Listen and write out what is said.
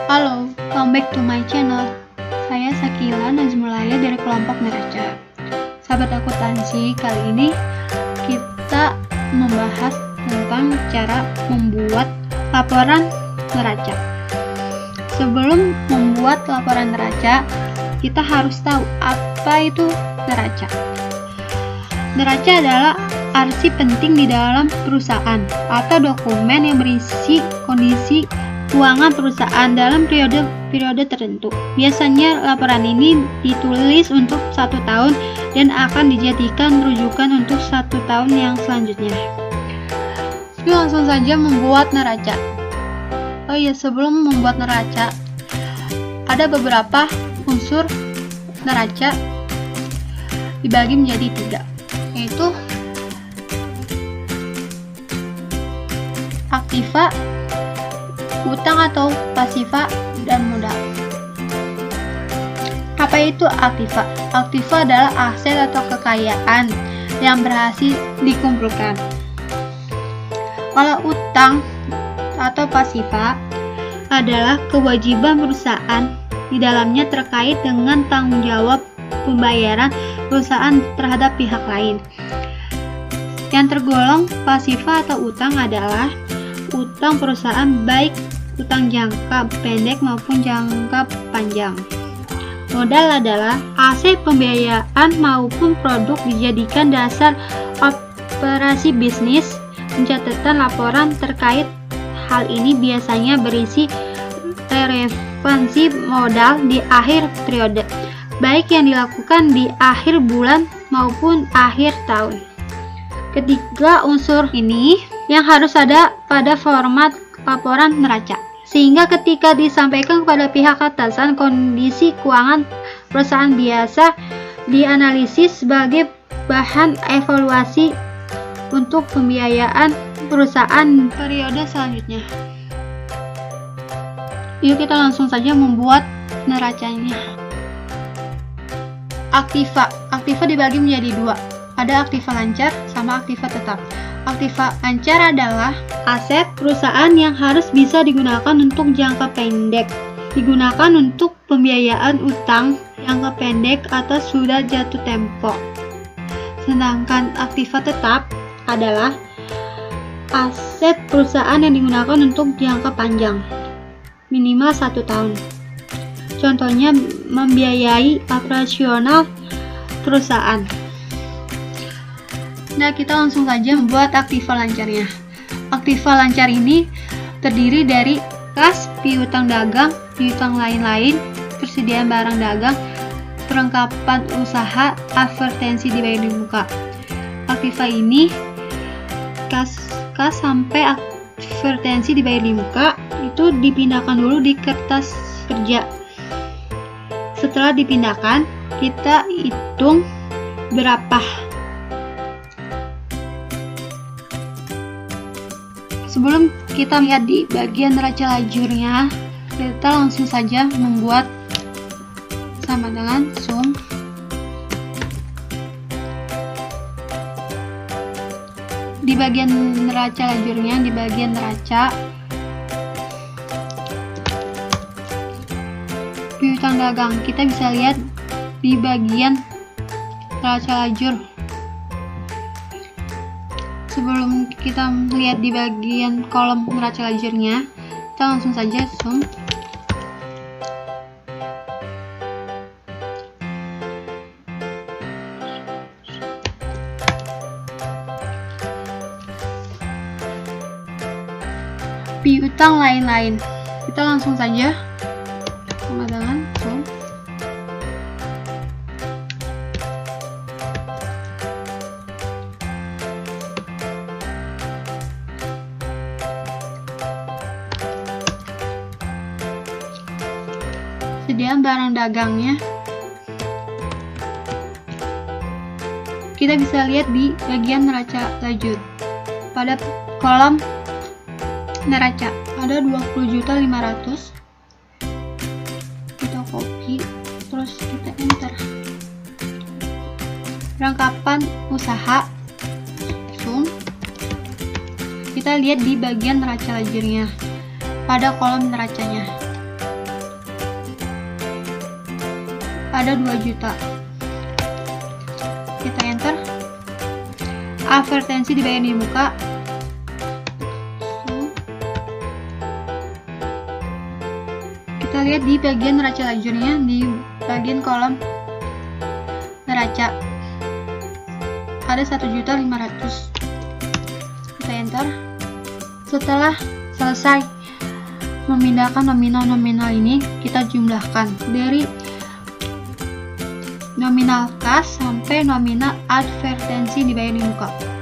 Halo, come back to my channel. Saya Sakila Najmulaya dari kelompok Neraca. Sahabat akuntansi, kali ini kita membahas tentang cara membuat laporan neraca. Sebelum membuat laporan neraca, kita harus tahu apa itu neraca. Neraca adalah arsip penting di dalam perusahaan atau dokumen yang berisi kondisi keuangan perusahaan dalam periode tertentu. Biasanya laporan ini ditulis untuk 1 tahun dan akan dijadikan rujukan untuk 1 tahun yang selanjutnya. Yuk langsung saja membuat neraca. Oh iya, sebelum membuat neraca, ada beberapa unsur neraca dibagi menjadi 3, yaitu aktiva, utang atau pasiva, dan modal. Apa itu aktiva? Aktiva adalah aset atau kekayaan yang berhasil dikumpulkan. Kalau utang atau pasiva adalah kewajiban perusahaan di dalamnya terkait dengan tanggung jawab pembayaran perusahaan terhadap pihak lain. Yang tergolong pasiva atau utang adalah utang perusahaan, baik utang jangka pendek maupun jangka panjang. Modal adalah aset pembiayaan maupun produk dijadikan dasar operasi bisnis. Pencatatan laporan terkait hal ini biasanya berisi referensi modal di akhir periode, baik yang dilakukan di akhir bulan maupun akhir tahun. Ketiga unsur ini yang harus ada pada format laporan neraca, sehingga ketika disampaikan kepada pihak atasan, kondisi keuangan perusahaan biasa dianalisis sebagai bahan evaluasi untuk pembiayaan perusahaan periode selanjutnya. Yuk kita langsung saja membuat neracanya. Aktiva dibagi menjadi 2. Ada aktiva lancar sama aktiva tetap. Aktiva lancar adalah aset perusahaan yang harus bisa digunakan untuk jangka pendek, digunakan untuk pembiayaan utang jangka pendek atau sudah jatuh tempo. Sedangkan aktiva tetap adalah aset perusahaan yang digunakan untuk jangka panjang, minimal 1 tahun. Contohnya membiayai operasional perusahaan. Nah, kita langsung saja membuat aktiva lancarnya. Aktiva lancar ini terdiri dari kas, piutang dagang, piutang lain-lain, persediaan barang dagang, perlengkapan usaha, advertensi dibayar di muka. Aktiva ini kas sampai advertensi dibayar di muka itu dipindahkan dulu di kertas kerja. Setelah dipindahkan, kita hitung berapa. Sebelum kita lihat di bagian neraca lajurnya, kita langsung saja membuat sama dengan sum di bagian neraca lajurnya, di bagian neraca piutang dagang, kita bisa lihat di bagian neraca lajur. Sebelum kita lihat di bagian kolom neraca lajurnya, kita langsung saja sum. Piutang lain-lain, kita langsung saja sama dengan sum. Persediaan barang dagangnya kita bisa lihat di bagian neraca lajur. Pada kolom neraca ada 20.500.000. Kita copy, terus kita enter. Perlengkapan usaha, sum. Kita lihat di bagian neraca lajurnya pada kolom neracanya. ada 2 juta. Kita enter. Advertensi dibayar di muka. Kita lihat di bagian neraca ledgernya, di bagian kolom neraca ada 1.500.000. Kita enter. Setelah selesai memindahkan nominal-nominal ini, kita jumlahkan dari nominal kas sampai nominal advertensi dibayar di muka.